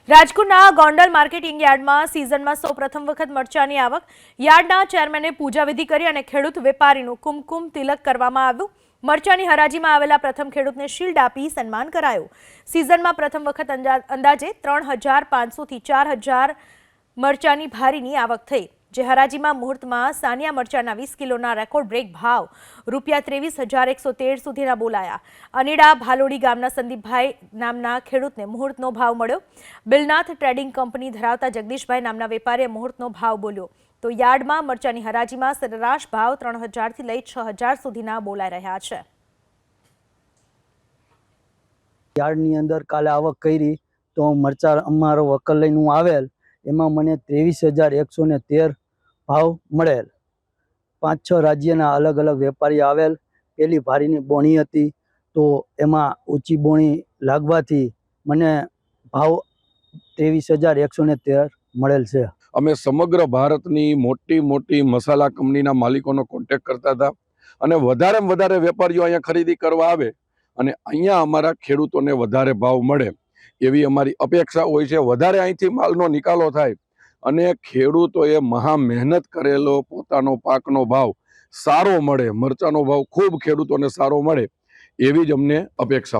રાજકોટના ગોંડલ માર્કેટિંગ યાર્ડમાં સિઝનમાં સૌપ્રથમ વખત મરચાની આવક. યાર્ડના ચેરમેને પૂજાવિધિ કરી અને ખેડૂત વેપારીનું કુમકુમ તિલક કરવામાં આવ્યું. મરચાની હરાજીમાં આવેલા પ્રથમ ખેડૂતને શિલ્ડ આપી સન્માન કરાયું. સિઝનમાં પ્રથમ વખત અંદાજે 3,500 થી 4,000 મરચાની ભારીની આવક થઈ, જે હરાજીમાં મુહૂર્તમાં સાનિયા મરચાના 20 કિલોના રેકોર્ડ બ્રેક ભાવ ₹23,113 સુધીના બોલાયા. અનીડા ભાલોડી ગામના સંદીપભાઈ નામના ખેડૂતને મુહૂર્તનો ભાવ મળ્યો. બિલનાથ ટ્રેડિંગ કંપની ધરાવતા જગદીશભાઈ નામના વેપારીએ મુહૂર્તનો ભાવ બોલ્યો. તો યાર્ડમાં મરચાની હરાજીમાં સરેરાશ ભાવ 3,000 થી લઈ 6,000 સુધીના બોલાઈ રહ્યા છે. યાર્ડની અંદર કાલે આવક કરી તો મરચા અમારો વકલ લઈને હું આવેલ, એમાં મને 23,113 ભાવ મળેલ. 5-6 રાજ્યના અલગ અલગ વેપારી આવેલ. પેલી ભારીની બોણી હતી તો એમાં ઊંચી બોણી લાગવાથી મને ભાવ 23,113 મળેલ છે. અમે સમગ્ર ભારતની મોટી મોટી મસાલા કંપનીના માલિકોનો કોન્ટેક્ટ કરતા હતા અને વધારેમાં વધારે વેપારીઓ અહીંયા ખરીદી કરવા આવે અને અહીંયા અમારા ખેડૂતોને વધારે ભાવ મળે એવી અમારી અપેક્ષા હોય છે. વધારે અહીંથી માલનો નિકાલો થાય અને ખેડૂતોએ મહા મહેનત કરેલો પોતાનો પાકનો ભાવ સારો મળે, મરચાનો ભાવ ખૂબ ખેડૂતોને સારો મળે એવી જ અમને અપેક્ષા.